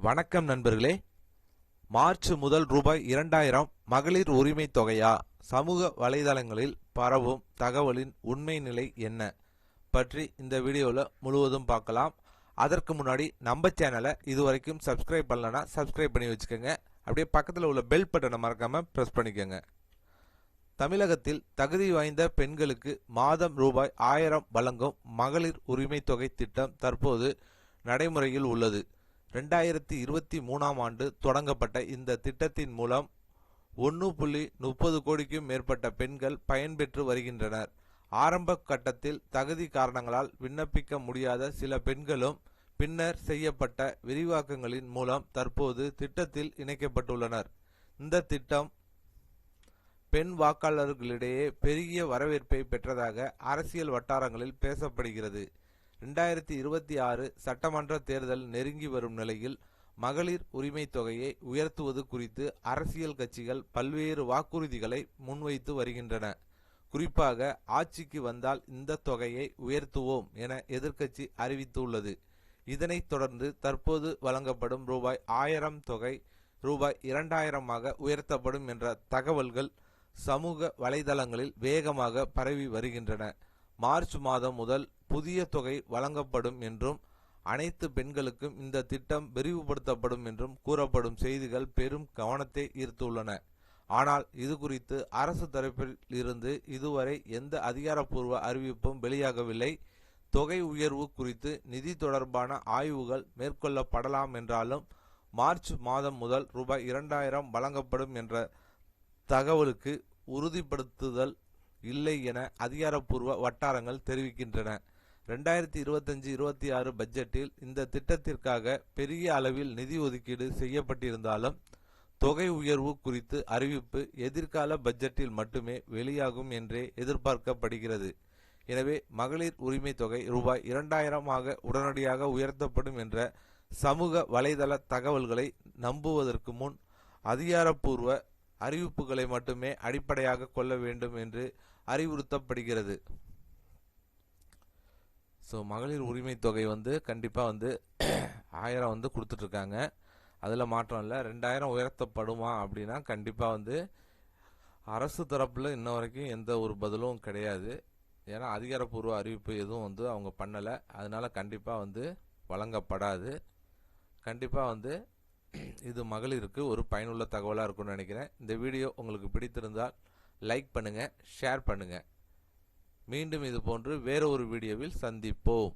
வணக்கம் நண்பர்களே. மார்ச் முதல் ரூபாய் 2000 மகளிர் உரிமை தொகையா? சமூக வலைதளங்களில் பரவும் தகவலின் உண்மை நிலை என்ன பற்றி இந்த வீடியோவில் முழுவதும் பார்க்கலாம். அதற்கு முன்னாடி நம்ம சேனலை இதுவரைக்கும் சப்ஸ்கிரைப் பண்ணலன்னா சப்ஸ்கிரைப் பண்ணி வச்சுக்கோங்க. அப்படியே பக்கத்தில் உள்ள பெல் பட்டனை மறக்காம ப்ரெஸ் பண்ணிக்கோங்க. தமிழகத்தில் தகுதி வாய்ந்த பெண்களுக்கு மாதம் ரூபாய் 1000 வழங்கும் மகளிர் உரிமை தொகை திட்டம் தற்போது நடைமுறையில் உள்ளது. 2023ஆம் ஆண்டு தொடங்கப்பட்ட இந்த திட்டத்தின் மூலம் 1.30 கோடிக்கும் மேற்பட்ட பெண்கள் பயன்பெற்று வருகின்றனர். ஆரம்ப கட்டத்தில் தகுதி காரணங்களால் விண்ணப்பிக்க முடியாத சில பெண்களும் பின்னர் செய்யப்பட்ட விரிவாக்கங்களின் மூலம் தற்போது திட்டத்தில் இணைக்கப்பட்டுள்ளனர். இந்த திட்டம் பெண் வாக்காளர்களிடையே பெரிய வரவேற்பை பெற்றதாக அரசியல் வட்டாரங்களில் பேசப்படுகிறது. 2026 சட்டமன்ற தேர்தல் நெருங்கி வரும் நிலையில் மகளிர் உரிமை தொகையை உயர்த்துவது குறித்து அரசியல் கட்சிகள் பல்வேறு வாக்குறுதிகளை முன்வைத்து வருகின்றன. குறிப்பாக ஆட்சிக்கு வந்தால் இந்த தொகையை உயர்த்துவோம் என எதிர்க்கட்சி அறிவித்துள்ளது. இதனைத் தொடர்ந்து தற்போது வழங்கப்படும் ரூபாய் 1000 தொகை ரூபாய் 2000 உயர்த்தப்படும் என்ற தகவல்கள் சமூக வலைதளங்களில் வேகமாக பரவி வருகின்றன. மார்ச் மாதம் முதல் புதிய தொகை வழங்கப்படும் என்றும் அனைத்து பெண்களுக்கும் இந்த திட்டம் விரிவுபடுத்தப்படும் என்றும் கூறப்படும் செய்திகள் பெரும் கவனத்தை ஈர்த்துள்ளன. ஆனால் இது குறித்து அரசு தரப்பில் இருந்து இதுவரை எந்த அதிகாரப்பூர்வ அறிவிப்பும் வெளியாகவில்லை. தொகை உயர்வு குறித்து நிதி தொடர்பான ஆய்வுகள் மேற்கொள்ளப்படலாம் என்றாலும் மார்ச் மாதம் முதல் ரூபாய் 2000 வழங்கப்படும் என்ற தகவலுக்கு உறுதிப்படுத்துதல் இல்லை என அதிகாரப்பூர்வ வட்டாரங்கள் தெரிவிக்கின்றன. 2025-26 பட்ஜெட்டில் இந்த திட்டத்திற்காக பெரிய அளவில் நிதி ஒதுக்கீடு செய்யப்பட்டிருந்தாலும் தொகை உயர்வு குறித்து அறிவிப்பு எதிர்கால பட்ஜெட்டில் மட்டுமே வெளியாகும் என்றே எதிர்பார்க்கப்படுகிறது. எனவே மகளிர் உரிமை தொகை ரூபாய் 2000 உடனடியாக உயர்த்தப்படும் என்ற சமூக வலைதள தகவல்களை நம்புவதற்கு முன் அதிகாரப்பூர்வ அறிவிப்புகளை மட்டுமே அடிப்படையாக கொள்ள வேண்டும் என்று அறிவுறுத்தப்படுகிறது. ஸோ மகளிர் உரிமை தொகை கண்டிப்பாக 1000 கொடுத்துட்டு இருக்காங்க. அதில் மாற்றம் இல்லை. 2000 உயர்த்தப்படுமா அப்படின்னா கண்டிப்பாக அரசு தரப்பில் இன்ன வரைக்கும் எந்த ஒரு பதிலும் கிடையாது. ஏன்னா அதிகாரப்பூர்வ அறிவிப்பு எதுவும் அவங்க பண்ணலை. அதனால கண்டிப்பாக வழங்கப்படாது. கண்டிப்பாக இது மகளிருக்கு ஒரு பயனுள்ள தகவலாக இருக்கும்னு நினைக்கிறேன். இந்த வீடியோ உங்களுக்கு பிடித்திருந்தால் லைக் பண்ணுங்க, ஷேர் பண்ணுங்க. மீண்டும் இது போன்று வேற ஒரு வீடியோவில் சந்திப்போம்.